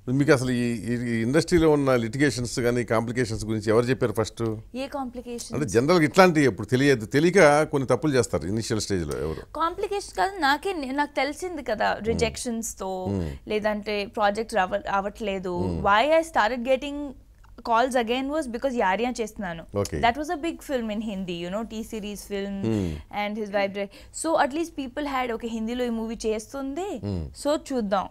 మీకు అసలు ఈ ఇండస్ట్రీలో ఉన్న లిటిగేషన్స్ కానీ కాంప్లికేషన్స్ గురించి ఎవరు చెప్పారు ఫస్ట్? ఏ కాంప్లికేషన్ అంటే జనరల్గా ఇట్లాంటివి ఎప్పుడు తెలియక కొన్ని తప్పులు చేస్తారు ఇనిషియల్ స్టేజ్లో. ఎవరు కాంప్లికేషన్ కాదు, నాకు తెలిసింది కదా రిజెక్షన్స్తో లేదంటే ప్రాజెక్ట్ అవ్వట్లేదు. Why I started getting calls again was because Yariya chestunanu. That was a big film in Hindi, you know, T-series film and his vibe. So at least people had, okay, Hindi lo ee movie chestundi, so chuddam.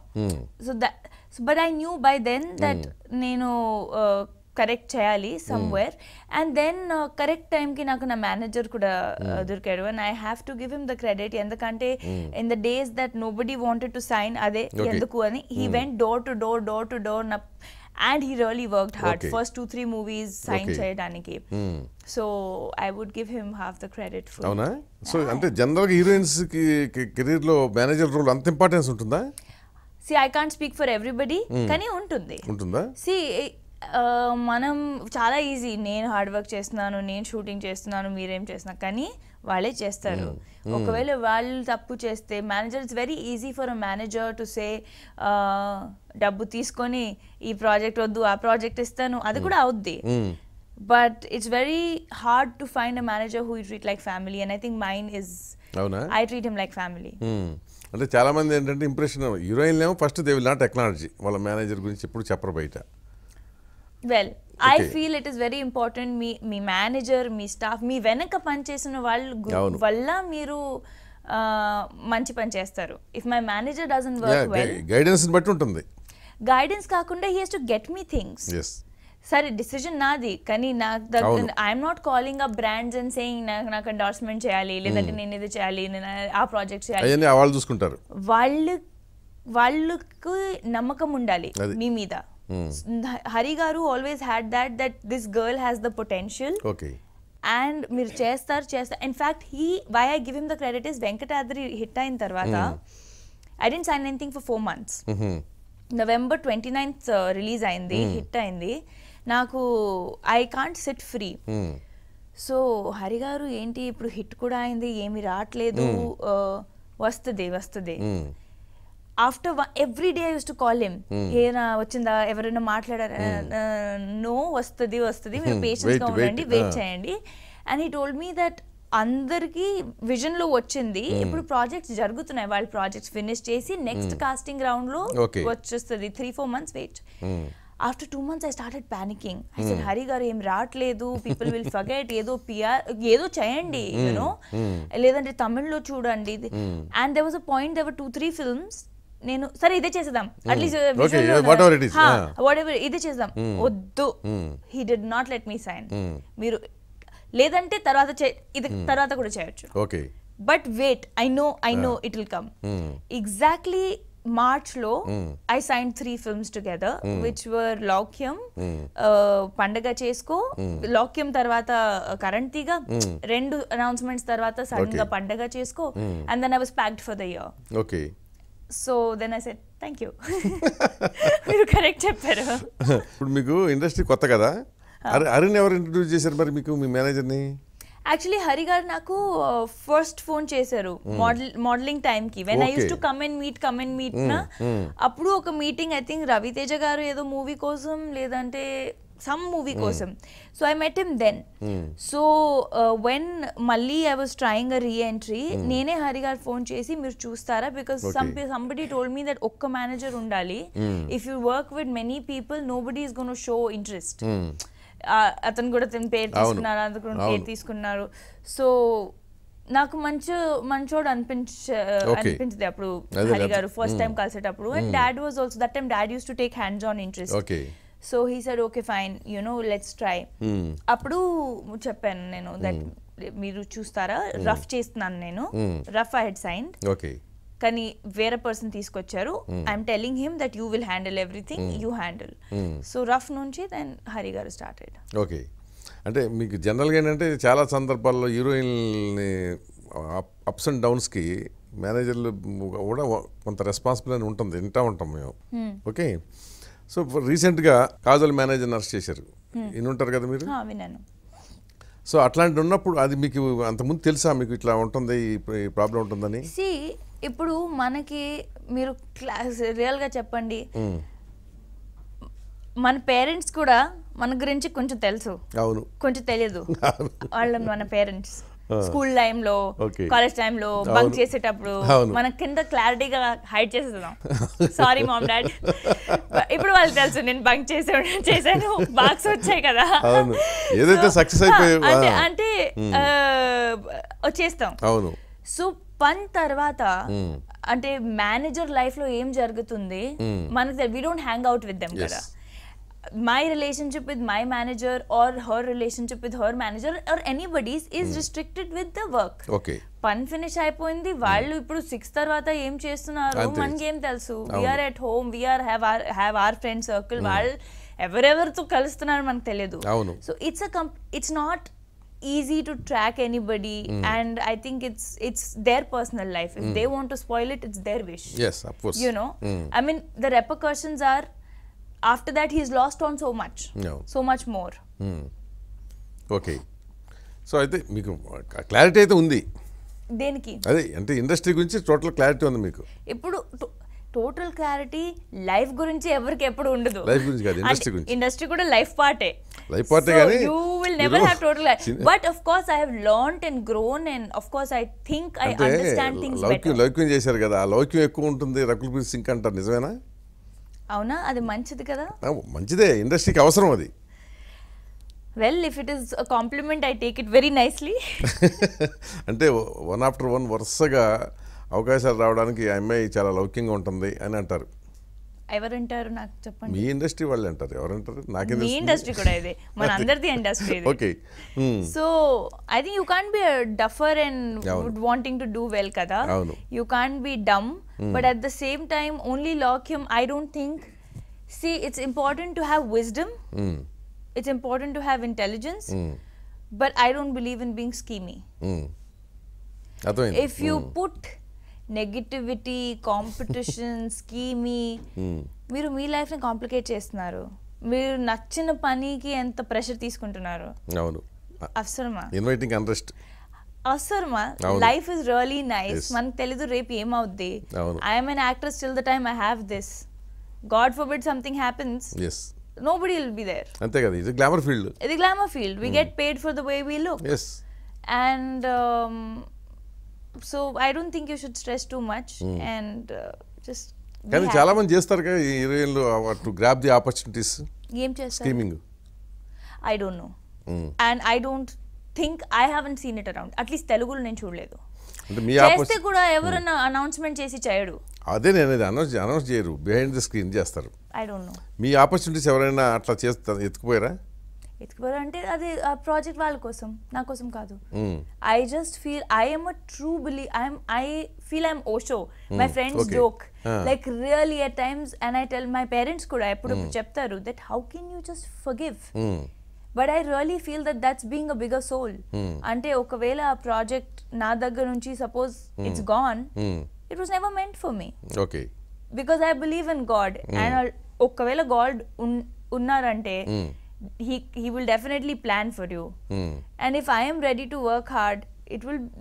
But I knew by then that nenu correct cheyali somewhere, and then correct time ki naku na manager kuda dorukadu, and I have to give him the credit. Endukante in the days that nobody wanted to sign ade enduku ani, he went door to door na, and he really worked hard. First 2-3 movies sign cheyadaniki. So I would give him half the credit for. Avuna? So ante general heroines ki career lo manager role anta importance untunda? See, I can't speak for everybody, kani untunda. See, మనం చాలా easy, నేను hard work చేస్తున్నాను, నేను shooting చేస్తున్నాను, మీరేం చేస్తున్నా, కానీ వాళ్ళే చేస్తారు. ఒకవేళ వాళ్ళు తప్పు చేస్తే manager, it's very easy for a manager to say డబ్బు తీసుకొని ఈ ప్రాజెక్ట్ వద్దు, ఆ ప్రాజెక్ట్ ఇస్తాను, అది కూడా అవుద్ది. But it's very hard to find a manager who you treat like family, and I think mine is, I treat him like family. అంటే చాలా మంది ఏంటంటే ఇంప్రెషన్, హీరోయిన్లు ఏమో first they will not acknowledge వాళ్ళ మేనేజర్ గురించి ఎప్పుడు చెప్పరు బయట. Well, I feel it is very important. మీ మేనేజర్, మీ స్టాఫ్, మీ వెనక పని చేసిన వాళ్ళు వల్ల మీరు మంచి పని చేస్తారు. If my manager doesn't work well, guidance బట్టి ఉంటుంది. గైడెన్స్ కాకుండా he has to get me things. సరే, డిసిజన్ నాది, కానీ నాకు I'm not calling up brands and saying నాకు ఎండార్స్మెంట్ చేయాలి, లేదంటే నేను ఇది చేయాలి, నేను ఆ ప్రాజెక్ట్ చేయాలి. వాళ్ళు చూసుకుంటారు. వాళ్ళకు నమ్మకం ఉండాలి మీ మీద. Hari garu always had that this girl has the potential. And మీరు చేస్తారు. In fact, why I give him the credit is Venkatadri hit అయిన తర్వాత I didn't sign anything for 4 months. November 29th release అయింది, hit అయింది. నాకు I can't sit free. So Hari గారు ఏంటి ఇప్పుడు హిట్ కూడా అయింది, ఏమి రావట్లేదు, వస్తుంది. After every day I used to call him, ఏనా వచ్చిందా, ఎవరైనా మాట్లాడారా, నో, వస్తుంది, మీరు పేషెన్స్ గా ఉండండి, వెయిట్ చేయండి. And he told me that అందరికి విజన్ లో వచ్చింది, ఇప్పుడు ప్రాజెక్ట్స్ జరుగుతున్నాయి, వాళ్ళ ప్రాజెక్ట్స్ ఫినిష్ చేసి నెక్స్ట్ కాస్టింగ్ రౌండ్ లో వచ్చేస్తుంది. 3-4 months wait. After 2 months I started panicking. I said, Hari garu em raatledu, people will forget, ఏదో చేయండి, you know, లేదంటే తమిళ్లో చూడండి. And there was a point, there were 2-3 films, నేను సరే ఇదే చేసేద్దాం, అట్లీస్ట్ ఇదే చేద్దాం, వద్దు, he did not let me sign. మీరు లేదంటే తర్వాత కూడా చేయొచ్చు, but wait, I know it will come. Exactly March లో I sign 3 films together, which were Laukyam, పండగ చేసుకో, Laukyam తర్వాత కరెంట్ తీగ, 2 announcements తర్వాత సడన్ గా పండగ చేసుకో, and then I was packed for the year. So then I said, thank you. మీరు కరెక్ట్ చెప్పారు. ఇప్పుడు మీకు ఇండస్ట్రీ కొత్త కదా, అరుణ్ ఎవరు ఇంట్రడ్యూస్ చేశారు మరి మీకు మీ మేనేజర్ని? యాక్చువల్లీ హరి గారు నాకు ఫస్ట్ ఫోన్ చేశారు మోడలింగ్ టైం కి, when I use to come and meet నా. అప్పుడు ఒక మీటింగ్, ఐ థింక్ రవితేజ గారు ఏదో మూవీ కోసం, లేదంటే some movie kosam. So I met him then. So when Malli I was trying a re-entry, nene Hari gar phone chesi meer choostara, because somebody told me that okka manager undali. If you work with many people, nobody is going to show interest. అతను కూడా పేరు తీసుకున్నారు, అందుకు పేరు తీసుకున్నారు. So నాకు మంచోడు అనిపించింది అప్పుడు హరి గారు ఫస్ట్ టైం కలిసేటప్పుడు. And dad was also that time, dad used to take hands on interest. So he said okay fine, you know, let's try. అప్పుడు చెప్పాను నేను, దట్ మీరు చూస్తారా, రఫ్ చేస్తున్నాను నేను, రఫ్ ఐ హెడ్ సైన్డ్, కానీ వేరే పర్సన్ తీసుకొచ్చారు, I'm telling him that you will handle everything, you handle. So rough నుంచి దెన్ హరి గారు స్టార్టెడ్. ఓకే, అంటే మీకు జనరల్గా ఏంటంటే చాలా సందర్భాల్లో హీరోయిన్ని అప్స్ అండ్ డౌన్స్కి మేనేజర్లు కూడా కొంత రెస్పాన్సిబుల్ అని ఉంటుంది, వింటూ ఉంటాం మేము. ఓకే, సో రీసెంట్గా కాజల్ మేనేజర్ని అరెస్ట్ చేశారు, వినుంటారు కదా మీరు? విన్నాను. సో అట్లాంటి ఉన్నప్పుడు అది మీకు అంతకుముందు తెలుసా మీకు ఇట్లా ఉంటుంది, ఈ ప్రాబ్లం ఉంటుందని? ఇప్పుడు మనకి మీరు రియల్గా చెప్పండి, మన పేరెంట్స్ కూడా మన గురించి కొంచెం తెలుసు, అవును, కొంచెం తెలియదు. వాళ్ళ మన పేరెంట్స్ స్కూల్ టైంలో, కాలేజ్ టైంలో బంక్ చేసేటప్పుడు మన కింద క్లారిటీగా హైడ్ చేసేద్దాం, సారీ మామ్ డాడ్. ఇప్పుడు వాళ్ళు తెలుసు నేను బంక్ చేశాను, బాక్స్ వచ్చాయి కదా, ఏదైతే సక్సెస్ అయిపోయి అంటే వచ్చేస్తాం. సో పని తర్వాత అంటే మేనేజర్ లైఫ్ లో ఏం జరుగుతుంది మనకు we don't hang out with them కదా. My relationship with my manager or her relationship with her manager or anybody's is restricted with the work. Okay. పని ఫినిష్ అయిపోయింది, వాళ్ళు ఇప్పుడు 6 తర్వాత ఏం చేస్తున్నారు మనకి ఏం తెలుసు. We are at home, we are have our friend circle, వాళ్ళు ఎవరెవరితో కలుస్తున్నారు మనకు తెలియదు. So it's not easy to track anybody and I think it's their personal life. If they want to spoil it, it's their wish. Yes, of course. You know, I mean the repercussions are after that he's lost on so much, so much more. Okay, so అయితే మీకు clarity అయితే ఉంది దేనికి, అదే అంటే industry గురించి total clarity ఉంది మీకు. ఇప్పుడు టోటల్ క్లారిటీ లైఫ్ గురించి ఎవరికి ఎప్పుడు ఉండదు. లైఫ్ గురించి కాదు, ఇండస్ట్రీ గురించి. ఇండస్ట్రీ కూడా లైఫ్ పార్టే కానీ you will never have total clarity. But of course I have learned and grown and of course I think I understand things better. లౌక్యం చేశారు కదా, ఆ లౌక్యం ఎక్కువ ఉంటుంది రకుల్ ప్రీత్ సింగ్ అంటారు, నిజమేనా? అవునా, అది మంచిది కదా. మంచిదే, ఇండస్ట్రీకి అవసరం అది. Well if it is a compliment I take it very nicely. అంటే వన్ ఆఫ్టర్ వన్ వరుసగా అవకాశాలు రావడానికి ఆ అమ్మాయి చాలా లౌక్యంగా ఉంటుంది అని అంటారు. ఎవరంటారు నాకు చెప్పండి. మీ ఇండస్ట్రీ వాళ్ళు అంటారు, ఎవరంటారు? నాకే మీ ఇండస్ట్రీ కూడా ఇది, మన అందరిది ఇండస్ట్రీ ఇది. Okay, so I think you can't be duffer and wanting to do well కదా. You can't be dumb, but at the same time only లౌక్యం I don't think. See, it's important to have wisdom, it's important to have intelligence, but I don't believe in being schemy. If you put negativity, competition, schemy, మీరు మీ లైఫ్ని complicate చేస్తున్నారు. మీరు నచ్చిన పనికి ఎంత pressure తీసుకుంటున్నారు. అవసరమా? ఇన్వైటింగ్ అన్రెస్ట్ అవసరమా? లైఫ్ ఇస్ రియలీ నైస్, మనకు తెలీదు రేపు ఏమవుద్ది. I'm an actress till the time I have this. God forbid something happens, nobody will be there. అంతే కదా, ఇది గ్లామర్ ఫీల్డ్. ఇది glamour field. We get paid for the way we look. And so I don't think you should stress too much and just కానీ చాలా మంది చేస్తారు కదా హీరోయిన్లు టు గ్రాబ్ ది ఆపర్చునిటీస్. ఏం చేస్తారు? Scheming. I don't know. And I don't think, I haven't seen it around. At least తెలుగులో నేను చూడలేదు. అంటే మీ చేస్తే కూడా ఎవరైనా అనౌన్స్మెంట్ చేసి చేయడు. అదే నేను అనౌన్స్ చేయరు, బిహైండ్ ది స్క్రీన్ చేస్తారు. I don't know. Me opportunities ఎవరైనా అట్లా చేస్తారు, ఎత్తుకుపోయారా? అంటే అది ఆ ప్రాజెక్ట్ వాళ్ళ కోసం, నా కోసం కాదు. I just feel I am a true I feel I'm Osho. My friends joke like really at times and I tell my parents కూడా ఎప్పుడు చెప్తారు that how can you just forgive. But I really feel that that's being a bigger soul. అంటే ఒకవేళ ఆ project నా దగ్గర నుంచి suppose it's gone, it was never meant for me. Okay, because I believe in God. And ఒకవేళ God ఉన్నారంటే he will definitely plan for you. And if I am ready to work hard,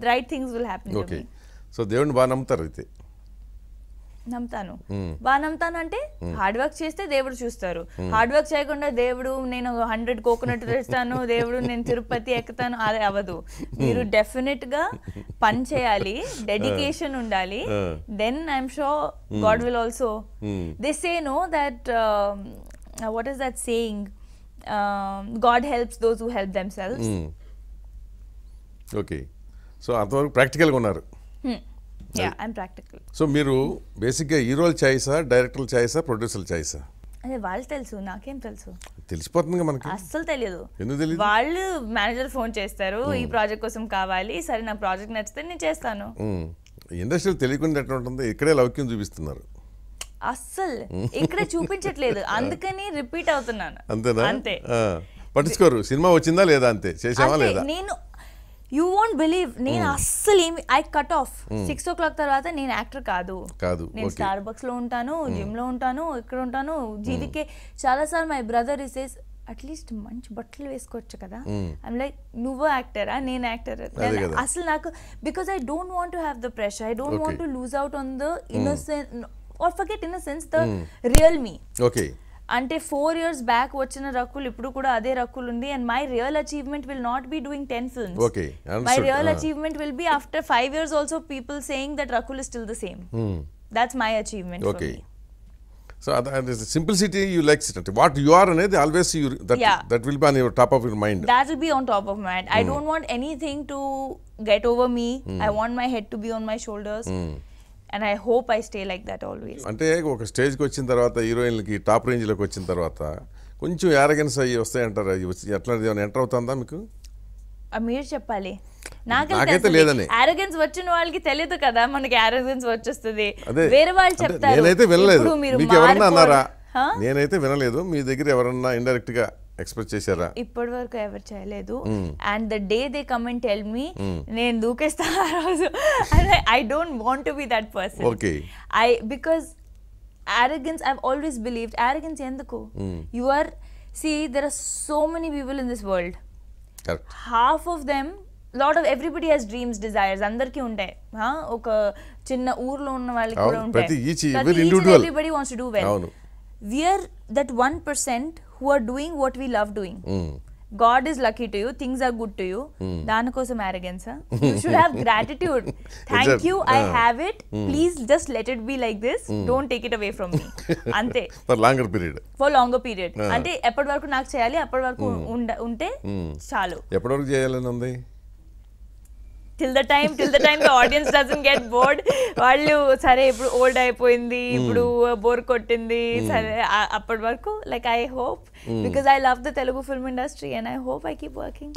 right things will happen to me. So దేవుని బాగా నమ్ముతారు అయితే? నమ్ముతాను, బాగా నమ్ముతాను. అంటే హార్డ్ వర్క్ చేస్తే దేవుడు చూస్తారు. హార్డ్ వర్క్ చేయకుండా దేవుడు నేను 100 కోకోనట్ తెస్తాను, దేవుడు నేను తిరుపతి ఎక్కుతాను, అది అవ్వదు. మీరు డెఫినెట్ గా పని చేయాలి, డెడికేషన్ ఉండాలి. Then I'm sure God will also. They say no that what is that saying, God helps those who help themselves. Okay, so అంతవరకు ప్రాక్టికల్గా ఉన్నారు. Yeah, I'm practical. సో మీరు బేసిక్గా హీరోల చాయిసా, డైరెక్టర్ల చాయిసా, ప్రొడ్యూసర్ల చాయిసా? అదే వాళ్ళు తెలుసు, నాకేం తెలుసు? తెలిసిపోతుంది మనకి. అస్సలు తెలియదు. ఎందుకు తెలియదు? వాళ్ళు మేనేజర్ ఫోన్ చేస్తారు, ఈ ప్రాజెక్ట్ కోసం కావాలి, సరే నా ప్రాజెక్ట్ నచ్చితే నేను చేస్తాను. ఇండస్ట్రీలో తెలియకుండా ఎట్లా ఉంటుంది? ఇక్కడే లౌక్యం చూపిస్తున్నారు. అస్సలు ఇక్కడ చూపించట్లేదు, అందుకని రిపీట్ అవుతున్నాను. అంతేనా? అంతే. పట్టించుకోరు, సినిమా వచ్చిందా లేదా అంతే, చేసావా లేదా. నేను యూ వోంట్ బిలీవ్, నేను అస్సలు ఏమి ఐ కట్ ఆఫ్. 6 o'clock తర్వాత నేను యాక్టర్ కాదు. నేను స్టార్ బక్స్ లో ఉంటాను, జిమ్ లో ఉంటాను, ఇక్కడ ఉంటాను, జీవికే. చాలా సార్లు మై బ్రదర్ ఇసేస్ అట్లీస్ట్ మంచి బట్టలు వేసుకోవచ్చు కదా. ఐమ్ లైక్ నువ్వు యాక్టరా, నేను యాక్టర్. అసలు నాకు because I don't want to have the pressure, I don't want to lose out on the innocent or forget innocence, the real me. Okay. అంటే 4 years బ్యాక్ వచ్చిన రకుల్ ఇప్పుడు కూడా అదే రకుల్ ఉంది. And my real achievement will not be doing 10 films. Okay, my understood. Real achievement will be after 5 years also people saying that Rakul is still the same. That's my achievement for Okay. Me. So that is simplicity you like it. What you are అనేది always you that will be on your top of your mind. That will be on top of my mind. I don't want anything to get over me. I want my head to be on my shoulders. And I hope I stay like that always. అంటే ఒక స్టేజ్కి వచ్చిన తర్వాత హీరోయిన్లకి top రేంజ్లోకి వచ్చిన తర్వాత కొంచెం arrogance అయ్యి వస్తాయంటారు. ఎట్లా ఎంటర్ అవుతుందా మీకు? మీరు చెప్పాలి. నాకైతే లేదని. arrogance వచ్చిన వాళ్ళకి తెలియదు కదా మనకి arrogance వచ్చేస్తుంది. అదే వేరే వాళ్ళు చెప్తారు. నేనైతే వినలేదు. ఇప్పుడు మీరు మీకు ఎవరన్నా అన్నారా? నేనైతే వినలేదు. మీ దగ్గర ఎవరన్నా ఇండైరెక్ట్ గా ఎక్స్ప్రెస్ చేశారా? ఇప్పటి వరకు ఎవరు చేయలేదు. And the day they come and tell me, నేను దూకేస్తా ఆ రోజు. I don't want to be that person. Okay. Because arrogance, I've always believed arrogance ఎందుకు? You are, see, there are so many people in this world. Correct. Half of them, everybody has dreams, desires. అందరికీ ఉంటాయి. ఒక చిన్న ఊర్లో ఉన్న వాళ్ళకి కూడా ఉంటాయి. ప్రతి each individual, everybody wants to do well. అవును. We are that 1% who are doing what we love doing. God is lucky to you, things are good to you. దానికోసం arrogance. You should have gratitude. Thank you, I have it. Please just let it be like this. Don't take it away from me. అంతే. For longer period. For longer period. అంటే ఎప్పటి వరకు నాకు చేయాలి, అప్పటి వరకు ఉంటే చాలు. ఎప్పటి వరకు చేయాలని ఉంది? Till the time the audience doesn't get bored. వాళ్ళు సరే ఇప్పుడు ఓల్డ్ అయిపోయింది, ఇప్పుడు బోర్ కొట్టింది, సరే అప్పటి వరకు, like I hope, because I love the Telugu film industry and I hope I keep working.